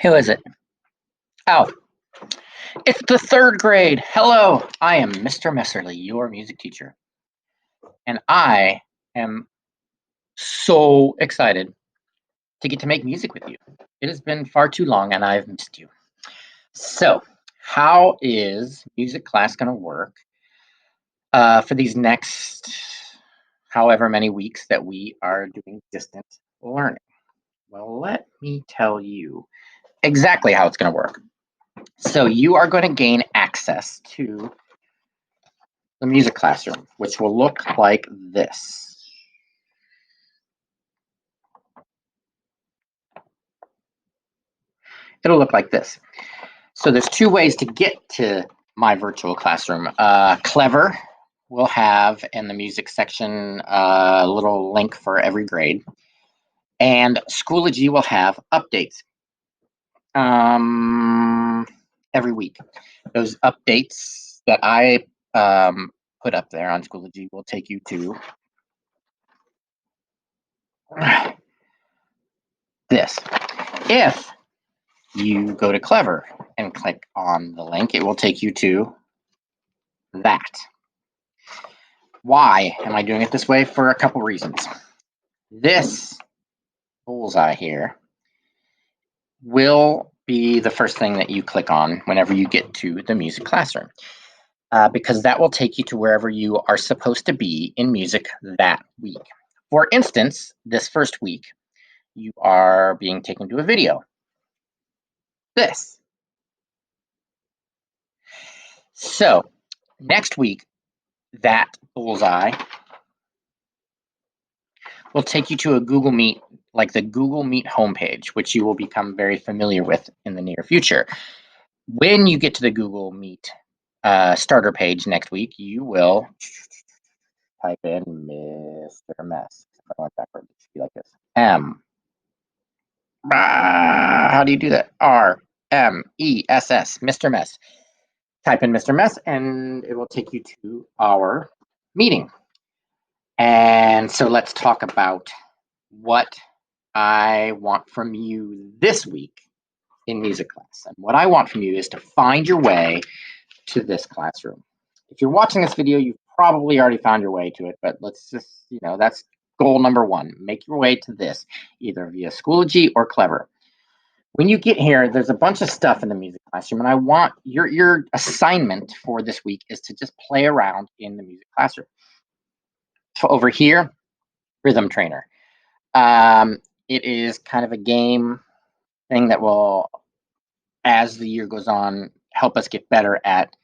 Who is it? Oh, it's the third grade. Hello, I am Mr. Messerly, your music teacher, and I am so excited to get to make music with you. It has been far too long, and I've missed you. So, how is music class going to work for these next however many weeks that we are doing distance learning? Well, let me tell you exactly how it's going to work. So, you are going to gain access to the music classroom, which will look like this. It'll look like this. So there's two ways to get to my virtual classroom. Clever will have in the music section a little link for every grade. And Schoology will have updates every week. Those updates that I put up there on Schoology will take you to this. If you go to Clever and click on the link, it will take you to that. Why am I doing it this way? For a couple reasons. This bullseye here will be the first thing that you click on whenever you get to the music classroom, because that will take you to wherever you are supposed to be in music that week. For instance, this first week, you are being taken to a video. This. So next week, that bullseye will take you to a Google Meet, like the Google Meet homepage, which you will become very familiar with in the near future. When you get to the Google Meet starter page next week, you will type in Mr. Mess. If I went backwards, it should be like this. How do you do that? RMESS, Mr. Mess. Type in Mr. Mess, and it will take you to our meeting. And so let's talk about what I want from you this week in music class. And what I want from you is to find your way to this classroom. If you're watching this video, you've probably already found your way to it, but let's just, that's goal number one. Make your way to this, either via Schoology or Clever. When you get here, there's a bunch of stuff in the music classroom, and I want your assignment for this week is to just play around in the music classroom. So over here, Rhythm Trainer. It is kind of a game thing that will, as the year goes on, help us get better at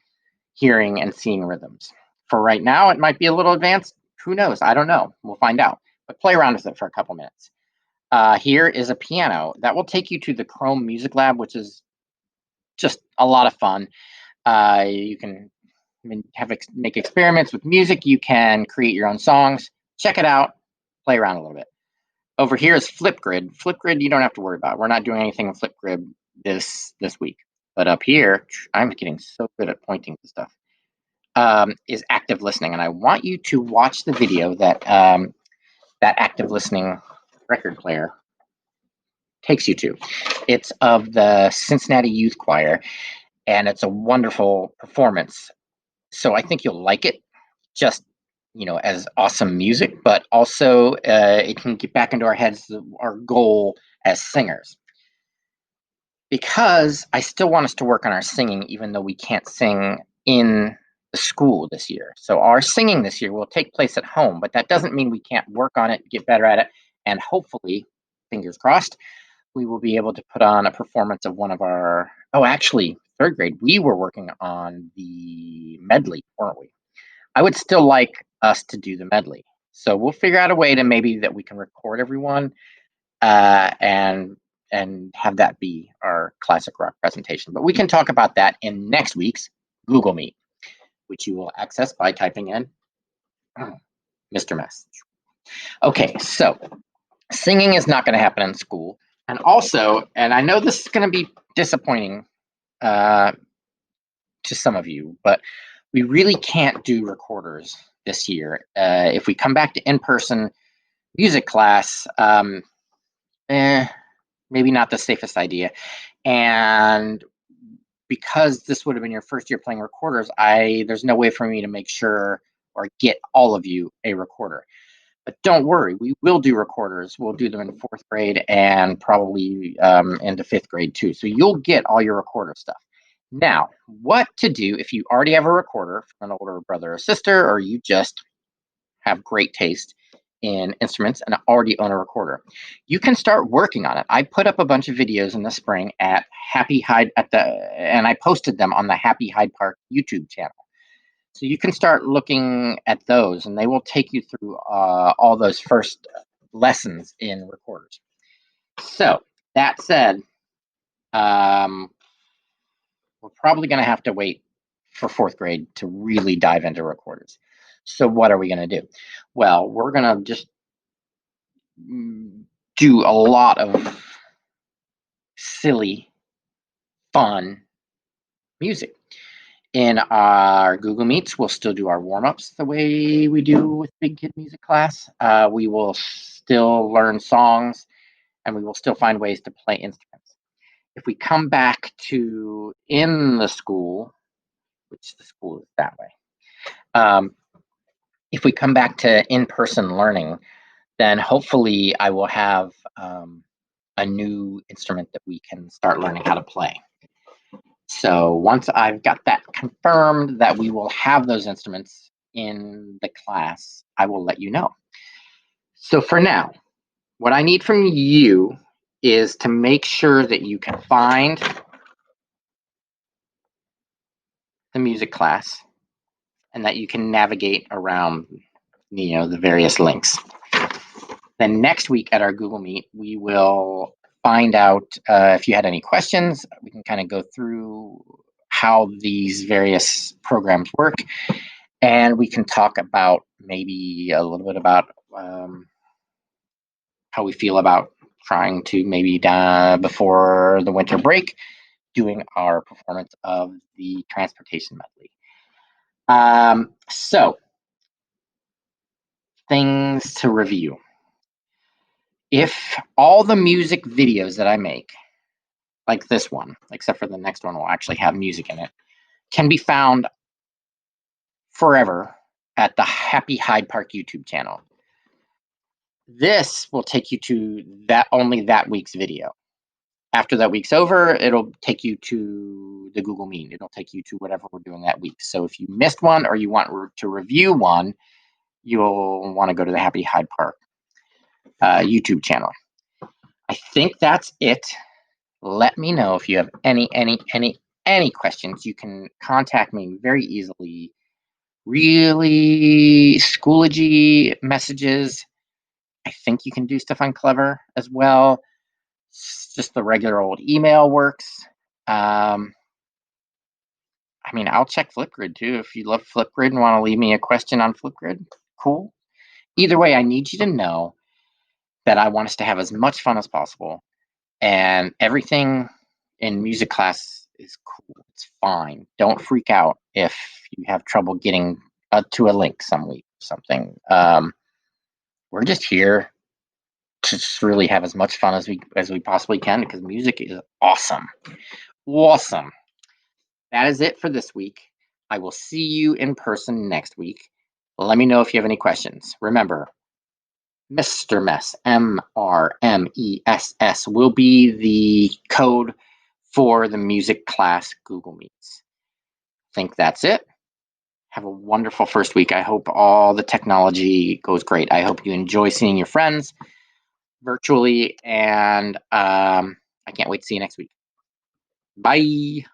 hearing and seeing rhythms. For right now, it might be a little advanced. Who knows? I don't know. We'll find out. But play around with it for a couple minutes. Here is a piano. That will take you to the Chrome Music Lab, which is just a lot of fun. You can make experiments with music. You can create your own songs. Check it out. Play around a little bit. Over here is Flipgrid. Flipgrid, you don't have to worry about. We're not doing anything in Flipgrid this week. But up here, I'm getting so good at pointing to stuff, is active listening. And I want you to watch the video that that active listening record player takes you to. It's of the Cincinnati Youth Choir, and it's a wonderful performance. So I think you'll like it, just as awesome music, but also it can get back into our heads our goal as singers. Because I still want us to work on our singing, even though we can't sing in the school this year. So our singing this year will take place at home, but that doesn't mean we can't work on it, get better at it, and hopefully, fingers crossed, we will be able to put on a performance of one of our, actually, third grade, we were working on the medley, weren't we? I would still like us to do the medley. So we'll figure out a way to maybe that we can record everyone and have that be our classic rock presentation. But we can talk about that in next week's Google Meet, which you will access by typing in Mr. Mess. Okay, so singing is not going to happen in school. And also, and I know this is going to be disappointing to some of you, but we really can't do recorders this year. If we come back to in-person music class, maybe not the safest idea. And because this would have been your first year playing recorders, there's no way for me to make sure or get all of you a recorder. But don't worry, we will do recorders. We'll do them in 4th grade and probably into 5th grade too. So you'll get all your recorder stuff. Now, what to do if you already have a recorder from an older brother or sister, or you just have great taste in instruments and already own a recorder. You can start working on it. I put up a bunch of videos in the spring at Happy Hyde and I posted them on the Happy Hyde Park YouTube channel. So you can start looking at those, and they will take you through all those first lessons in recorders. So that said, we're probably going to have to wait for 4th grade to really dive into recorders. So what are we going to do? Well, we're going to just do a lot of silly, fun music. In our Google Meets, we'll still do our warm-ups the way we do with Big Kid Music class. We will still learn songs, and we will still find ways to play instruments. If we come back to in the school, which the school is that way, if we come back to in-person learning, then hopefully I will have a new instrument that we can start learning how to play. So once I've got that confirmed that we will have those instruments in the class, I will let you know. So for now, what I need from you is to make sure that you can find the music class and that you can navigate around, the various links. Then next week at our Google Meet, we will find out if you had any questions. We can kind of go through how these various programs work, and we can talk about maybe a little bit about how we feel about trying to maybe before the winter break doing our performance of the transportation medley. So things to review. If all the music videos that I make, like this one, except for the next one will actually have music in it, can be found forever at the Happy Hyde Park YouTube channel. This will take you to only that week's video. After that week's over, it'll take you to the Google Meet. It'll take you to whatever we're doing that week. So if you missed one or you want to review one, you'll want to go to the Happy Hyde Park YouTube channel. I think that's it. Let me know if you have any questions. You can contact me very easily. Really Schoology messages. I think you can do stuff on Clever as well. Just the regular old email works. I'll check Flipgrid too. If you love Flipgrid and want to leave me a question on Flipgrid, cool. Either way, I need you to know that I want us to have as much fun as possible. And everything in music class is cool. It's fine. Don't freak out if you have trouble getting to a link some week or something. We're just here to just really have as much fun as we possibly can, because music is awesome. Awesome. That is it for this week. I will see you in person next week. Let me know if you have any questions. Remember, Mr. Mess, MRMESS, will be the code for the music class Google Meets. I think that's it. Have a wonderful first week. I hope all the technology goes great. I hope you enjoy seeing your friends virtually, and I can't wait to see you next week. Bye.